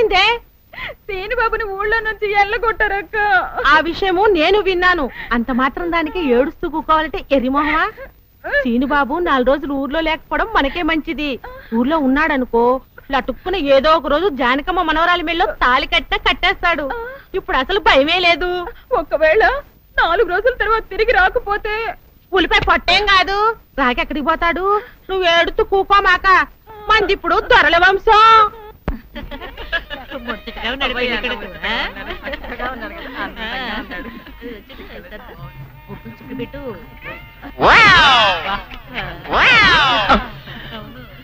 ఏమైందే? సీనుబాబుని ఊళ్ళో నుంచి ఎల్లగొట్టారక్క. ఆ విషయము నేను విన్నాను. అంత మాత్రం దానికి ఏడుస్తూ కూకోవాలంటే ఎర్రిమోహమా? సీనుబాబు 4 రోజులు ఊర్లో లేకపోవడం మనకే మంచిది. ఊర్లో ఉన్నాడనుకో లటుక్కున ఏదో ఒక రోజు జానకమ్మ మనవరాలి మెళ్ళో తాళి కట్టేస్తాడు. ఇప్పుడు అసలు భయమే లేదు. ఒకవేళ 4 రోజుల తర్వాత తిరిగి రాకపోతే ఉలిపై పొట్టేం కాదు, రాకెక్కడికి పోతాడు? నువ్వు ఏడుతూ కూకోమాక. మంది ఇప్పుడు దొరల వంశం.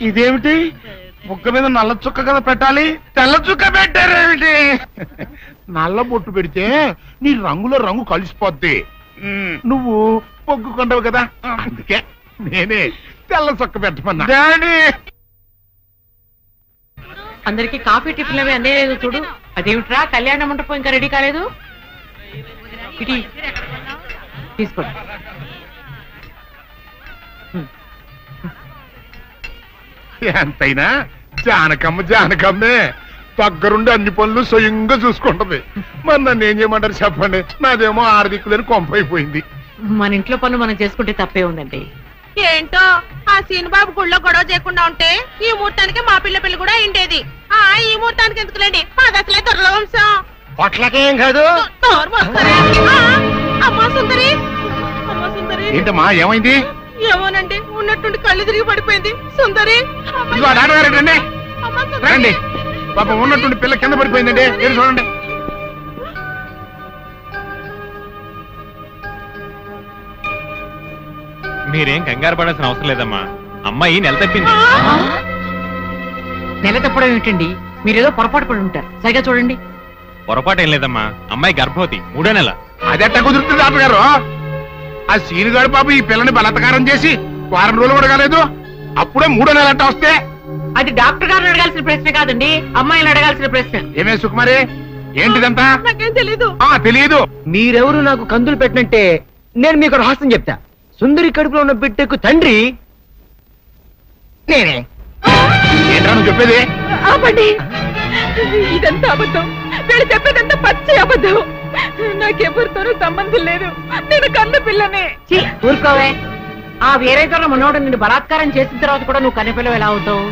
ఇదేమిటి? ముక్క మీద నల్ల చుక్క కదా పెట్టాలి, తెల్ల చుక్క పెట్టారేమిటి? నల్ల బొట్టు పెడితే నీ రంగులో రంగు కలిసిపోద్ది. నువ్వు పొగ్గుకుంటావు కదా, అందుకే నేనే తెల్ల చుక్క పెట్టమన్నా. డాడీ, అందరికి కాఫీ టిఫిన్ అవి అందేలేదు చూడు. అదేమిట్రా, కళ్యాణ మంటపం ఇంకా రెడీ కాలేదు? ఇటీ తీసుకోండి. ఎంతైనా జానకమ్మే దగ్గరుండి అన్ని పనులు స్వయంగా చూసుకుంటది. మరి నన్ను ఏం చేయమంటారు చెప్పండి? నాదేమో ఆర్థికులని కొంపైపోయింది. మన ఇంట్లో పనులు మనం చేసుకుంటే తప్పే ఉందండి. ఏంటో ఆ సీనుబాబు గుళ్ళో గొడవ చేయకుండా ఉంటే ఈ ముహూర్తానికి మా పిల్ల పెళ్లి కూడా అయిండేది. ఈ ముహూర్తానికి ఎందుకులేండి, మాది అసలే దొరల వంశం. పొట్లకేం కాదు. అమ్మా సుందరి, అమ్మా సుందరి. ఏంటమ్మా ఏమైంది? ఏమోనండి, ఉన్నట్టుండి కళ్ళు తిరిగి పడిపోయింది. సుందరి రండి రండి, పాపం ఉన్నట్టుండి పిల్ల కింద పడిపోయిందండి. మీరు చూడండి. మీరేం కంగారు పడాల్సిన అవసరం లేదమ్మా. అమ్మాయి నెల తప్పింది. నెల తప్పడం ఏమిటండి? మీరేదో పొరపాటు పడి ఉంటారు. సరిగా చూడండి. పొరపాటు ఏం లేదమ్మా, అమ్మాయి గర్భవతి, 3వ నెల. అదెట్టా కుదురుతుంది డాక్టర్ గారు? ఆ సీనుగాడు పాప ఈ పిల్లని బలత్కారం చేసి 1 వారం రోజులు కూడా కాలేదు, అప్పుడే 3వ నెల అంట వస్తే. అది డాక్టర్ గారిని అడగాల్సిన ప్రశ్న కాదండి, అమ్మాయిని అడగాల్సిన ప్రశ్న. ఏమే సుకుమారి, ఏంటిదంతా? నాకేం తెలీదు. తెలీదు. మీరెవరు నాకు కందులు పెట్టినట్టే నేను మీకు రహస్యం చెప్తా. సుందరి కడుపులో ఉన్న బిడ్డకు తండ్రి నేనే. ఏంట్రా నువ్వు చెప్పేది? ఆపండి, ఇదంతా అబద్ధం. వీళ్ళు చెప్పేదంతా పచ్చి అబద్ధం. నాకెవరితోనూ సంబంధం లేదు. నేను కన్న పిల్లనే. ఊరుకోవే. ఆ వేరేతోనే మనోడు నిన్ను బలాత్కారం చేసిన తర్వాత కూడా నువ్వు కన్నెపిల్లవు ఎలా అవుతావు?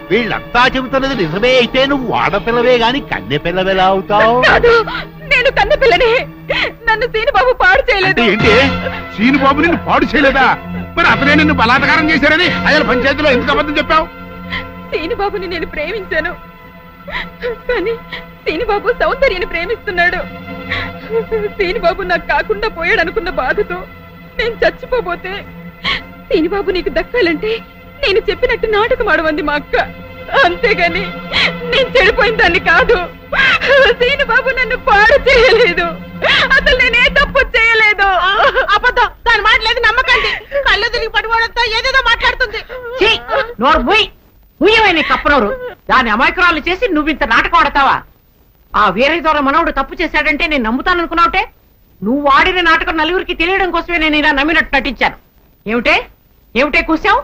వీళ్ళంతా చెబుతున్నది నిజమే అయితే నువ్వు ఆడపిల్లవే గాని కన్నె పిల్లవెలా అవుతావు? కాదు, నేను కన్న పిల్లనే. నన్ను సీనుబాబు పాడు చేయలేదు. ఏంటి? సీనుబాబు నిన్ను పాడు చేయలేదా? మరి అతనే నిన్ను బలాత్కారం చేశారని అయ్యల పంచాయతీలో ఎందుకు అబద్ధం చెప్పావు? సీనుబాబుని నేను ప్రేమించాను, కానీ సీనుబాబు సౌందర్యని ప్రేమిస్తున్నాడు. సీనుబాబు నాకు కాకుండా పోయాడు అనుకున్న బాధతో నేను చచ్చిపోబోతే, సీనుబాబు నీకు దక్కాలంటే నేను చెప్పినట్టు నాటకం ఆడమంది మా అక్క. అంతేగాని నేను చెడిపోయిన దాన్ని కాదు. సీనుబాబు నన్ను పాడు చేయలేదు. అసలు నేనే తప్పు చేయలేదు. అబద్ధం, దాని మాటలేదు నమ్మకండి. కళ్ళు తిరిగి పడిపోవడంతో ఏదేదో మాట్లాడుతుంది. నోరు ముయ్యమైన కప్పనోరు. దాని అమాయకురాలు చేసి నువ్వింత నాటకం ఆడతావా? ఆ వీరయ్య ద్వారా మనవుడు తప్పు చేశాడంటే నేను నమ్ముతాననుకున్నావుటే. నువ్వు ఆడిన నాటకం నలుగురికి తెలియడం కోసమే నేను ఇలా నమ్మినట్టు నటించాను. ఏమిటే కూసావు?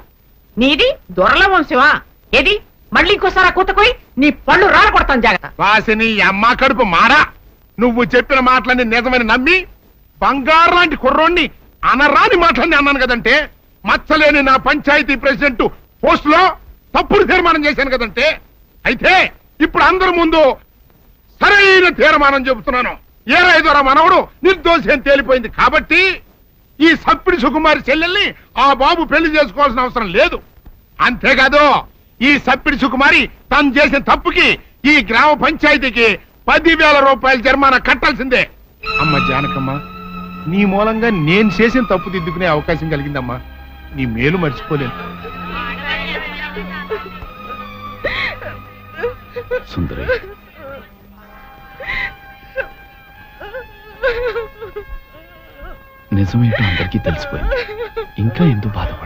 నీది దొరల వంశమా? ఏది మళ్ళీ ఇంకోసారి కూతకోయి నీ పళ్ళు రాల కొడతాను, జాగ్రత్త. వాసిని అమ్మ కడుపు మారా. నువ్వు చెప్పిన మాటలన్నీ నిజమని నమ్మి బంగారు లాంటి కుర్రోణ్ణి అనరాని మాటలన్నీ అన్నాను కదంటే, మచ్చలేని నా పంచాయతీ ప్రెసిడెంట్ పోస్ట్ లో తప్పుడు తీర్మానం చేశాను కదంటే, అయితే ఇప్పుడు అందరి ముందు సరైన తీర్మానం చెబుతున్నాను. ఏరైదోరా మనవడు నిర్దోషి అని తేలిపోయింది కాబట్టి ఈ సప్పిడి సుకుమారి చెల్లెల్ని ఆ బాబు పెళ్లి చేసుకోవాల్సిన అవసరం లేదు. అంతేకాదు, ఈ సప్పిడి సుకుమారి తను చేసిన తప్పుకి ఈ గ్రామ పంచాయతీకి 10,000 రూపాయల జరిమానా కట్టాల్సిందే. అమ్మ జానకమ్మ, నీ మూలంగా నేను చేసిన తప్పు దిద్దుకునే అవకాశం కలిగిందమ్మా. నీ మేలు మర్చిపోలేను. సుందరి, నిజమేంటో అందరికీ తెలిసిపోయింది. ఇంకా ఎందుకు బాధపడ